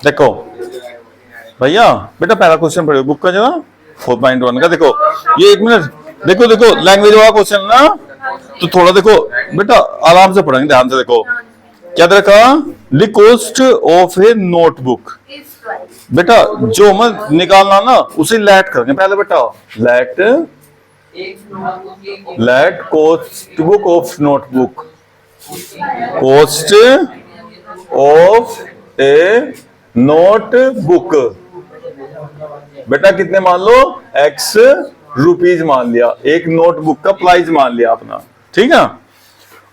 देखो भैया, बेटा पहला क्वेश्चन पढ़ो बुक का जो 4.1 का। देखो ये 1 मिनट, देखो देखो लैंग्वेज वाला क्वेश्चन ना, तो थोड़ा देखो बेटा आराम से पढ़ेंगे, ध्यान से देखो। क्या देखा, the cost of A notebook. बेटा जो हमें निकालना ना उसे लेट करेंगे पहले बेटा। Let cost book of notebook, cost of A notebook. बेटा कितने मान लो, एक्स रुपीज मान लिया, एक नोटबुक का प्राइस मान लिया अपना, ठीक है।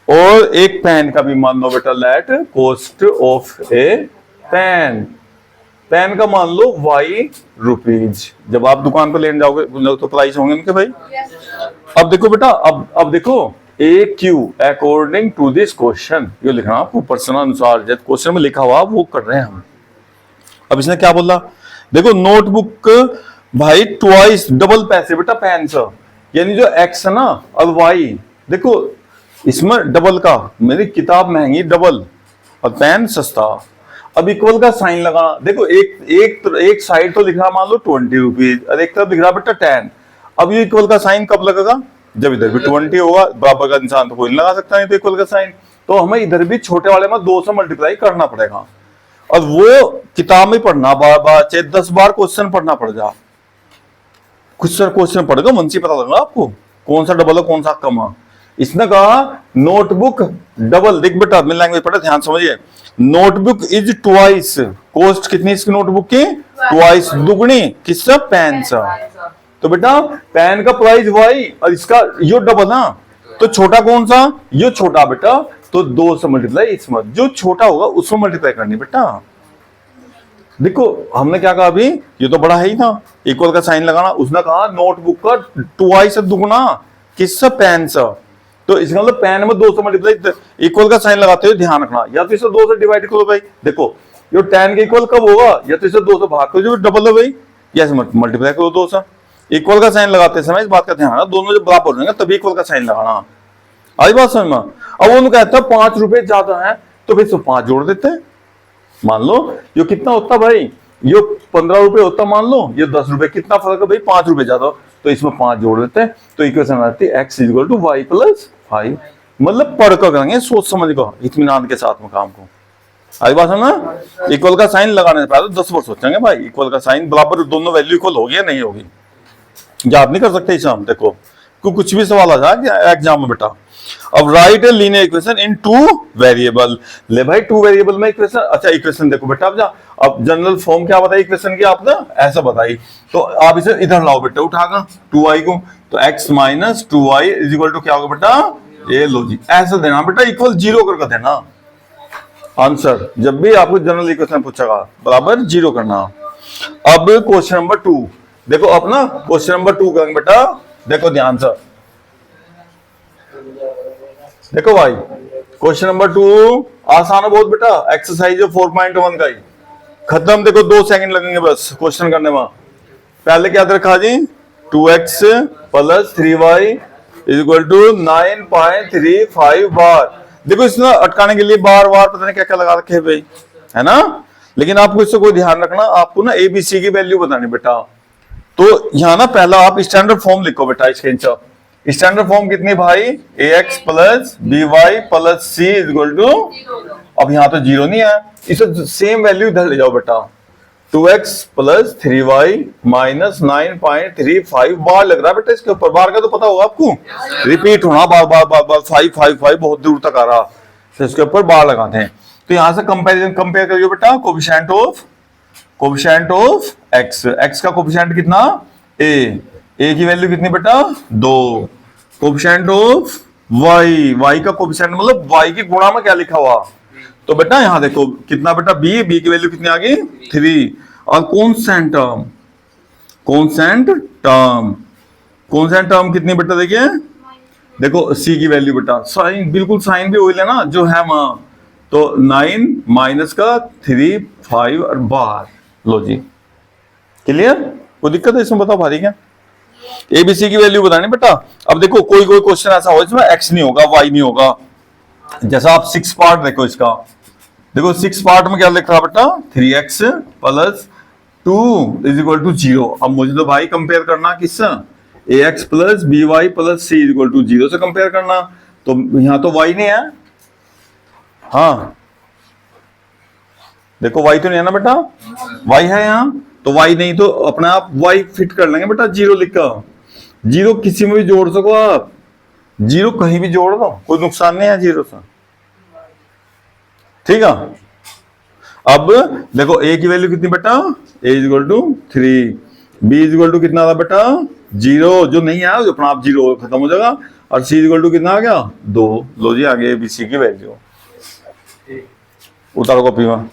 और एक पेन का भी मान लो बेटा, let cost of a pen, pen का मान लो वाई रुपीज। जब आप दुकान पर लेने जाओगे तो प्राइस होंगे उनके भाई। अब देखो बेटा, अब देखो A Q according to this question, ये लिखना आपको प्रश्न अनुसार, जब क्वेश्चन में लिखा हुआ वो कर रहे हैं हम। अब इसने क्या बोला, देखो नोटबुक भाई ट्वाइस डबल पैसे बेटा पेन से, यानी जो एक्स है ना और वाई, देखो इसमें डबल का, मेरी किताब महंगी डबल और पेन सस्ता। अब इक्वल का साइन लगाना, देखो एक साइड तो लिख रहा मान लो 20 रुपीज और एक तरफ लिख रहा बेटा 10। अब ये इक्वल का साइन कब लगेगा, जब इधर भी 20 होगा, बराबर का इंसान तो कोई नहीं लगा सकता नहीं तो इक्वल का साइन, तो हमें इधर भी छोटे वाले में 2 से मल्टीप्लाई करना पड़ेगा। और वो किताब में पढ़ना बार बार, चाहे 10 बार क्वेश्चन पढ़ना पड़ जा, कुछ सर क्वेश्चन पढ़ेगा मन से पता लगेगा आपको कौन सा डबल है कौन सा कम है। इसने कहा नोटबुक डबल, देख बेटा मैं लैंग्वेज पढ़ा ध्यान समझिए, नोटबुक इज ट्वाइस, कॉस्ट कितनी इसकी नोटबुक की, ट्वाइस दुगनी, किससे, पेन से। तो बेटा पेन का प्राइस वाई और इसका यो डबल ना, तो छोटा कौन सा, यो छोटा बेटा, तो 2 से मल्टीप्लाई इसमें, जो छोटा होगा उसमें मल्टीप्लाई करनी बेटा। देखो हमने क्या कहा अभी, ये तो बड़ा है ही था, इक्वल का साइन लगाना। उसने कहा नोटबुक का ट्वाइस दुगना, किससे, पेन से। तो इसका मतलब पेन में 2 से मल्टीप्लाई, इक्वल का साइन लगाते हुए ध्यान रखना, या तो इसे 2 से डिवाइड करो भाई। देखो ये 10 के इक्वल कब होगा, या तो इसे 2 से भाग करो जो डबल है भाई, या मल्टीप्लाई करो 2 से। इक्वल का साइन लगाते समय इस बात का ध्यान रखना, दोनों जब बराबर हो जाएंगे तभी इक्वल का साइन लगाना। आई बात समझ में। अब वो कहता है 5 रुपए ज्यादा है, तो फिर 5 जोड़ देते हैं। मान लो ये कितना होता भाई, ये 15 रुपए होता मान लो, ये 10 रुपए, कितना फर्क है भाई, 5 रुपए ज्यादा, तो इसमें 5 जोड़ देते हैं। तो इक्वेशन आती है x equal to y plus 5। मतलब पढ़ कर करेंगे, सोच समझ कर, इत्मीनान के साथ में काम को। आई बात है ना। इक्वल का साइन लगाने से पहले 10 बार सोचेंगे भाई, इक्वल का साइन बराबर दोनों वैल्यू इक्वल होगी या नहीं होगी, याद नहीं कर सकते इसे हम। देखो कुछ भी सवाल आ जाए एग्जाम में बेटा। अब right a linear equation in 2 variable, ले भाई 2 वेरिएबल में इक्वेशन। अच्छा इक्वेशन देखो बेटा, अब जनरल फॉर्म क्या बताई इक्वेशन की आपने, ऐसा बताई, तो आप इसे इधर लाओ बेटा उठाकर 2i को, तो x minus 2i is equal to क्या होगा बेटा, ये लो जी, ऐसा देना बेटा, इक्वल 0 करके देना आंसर। जब भी आपको जनरल इक्वेशन पूछेगा बराबर 0 करना। अब क्वेश्चन नंबर 2 देखो, अपना क्वेश्चन नंबर 2 करेंगे बेटा, देखो ध्यान से देखो भाई। क्वेश्चन नंबर 2 आसान है बहुत बेटा, एक्सरसाइज 4.1 का ही खत्म। देखो 2 सेकंड लगेंगे बस क्वेश्चन करने में। पहले क्या रखा जी, 2x plus 3y is equal to 9.35 बार। देखो इसमें अटकाने के लिए बार बार पता नहीं क्या क्या लगा रखे है भाई, है ना। लेकिन आपको इससे कोई ध्यान रखना, आपको ना ABC की वैल्यू बतानी बेटा। तो यहाँ ना पहला आप स्टैंडर्ड फॉर्म लिखो बेटा, इसके स्टैंडर्ड फॉर्म कितनी भाई, ax plus by plus c is equal to, अब यहाँ तो 0 नहीं है, इसे सेम वैल्यू इधर ले जाओ बेटा, 2x प्लस 3y माइनस 9.35 बार लग रहा है बेटा इसके ऊपर, बार का तो पता होगा आपको, रिपीट होना बार बार बार बार, 5 बहुत दूर तक आ रहा, तो इसके ऊपर बार लगाते हैं। तो यहां से कंपेयर करिए बेटा, कोफिशिएंट ऑफ x का कोफिशिएंट कितना, a की वैल्यू कितनी बेटा 2, कोफिशिएंट ऑफ y का कोफिशिएंट मतलब y की गुणा में क्या लिखा हुआ, तो बेटा यहां देखो कितना बेटा b की वैल्यू कितनी आ गई 3, और कॉन्स्टेंट टर्म कितनी बेटा देखिए, देखो c की वैल्यू बेटा, साइन बिल्कुल साइन भी वही लेना जो है वहां, तो 9 माइनस का 3 5 और बार, लो जी क्लियर, कोई दिक्कत है इसमें बताओ भारी क्या, एबीसी की वैल्यू बतानी बेटा। अब देखो कोई क्वेश्चन ऐसा हो इसमें x नहीं होगा y नहीं होगा, जैसा आप 6 पार्ट देखो इसका, देखो 6 पार्ट में क्या लिखा बेटा, 3x plus 2 is equal to 0। अब मुझे तो भाई कंपेयर करना किससे, ax plus by plus c is equal to 0 से कंपेयर करना। तो यहां तो y नहीं है, हाँ देखो y तो नहीं है ना बेटा, y है यहाँ, तो y नहीं तो अपने आप y फिट कर लेंगे बेटा 0 लिखकर। 0 किसी में भी जोड़ सको आप, 0 कहीं भी जोड़ दो, कोई नुकसान नहीं है 0 से, ठीक है। अब देखो a की वैल्यू कितनी बेटा, a is equal to 3, b is equal to कितना था बेटा 0, जो नहीं आया जो अपना आप 0 खत्म हो जाएगा, और c इज इक्वल टू कितना आ गया 2। लो जी आगे bc की वैल्यू उतारो कॉपी में।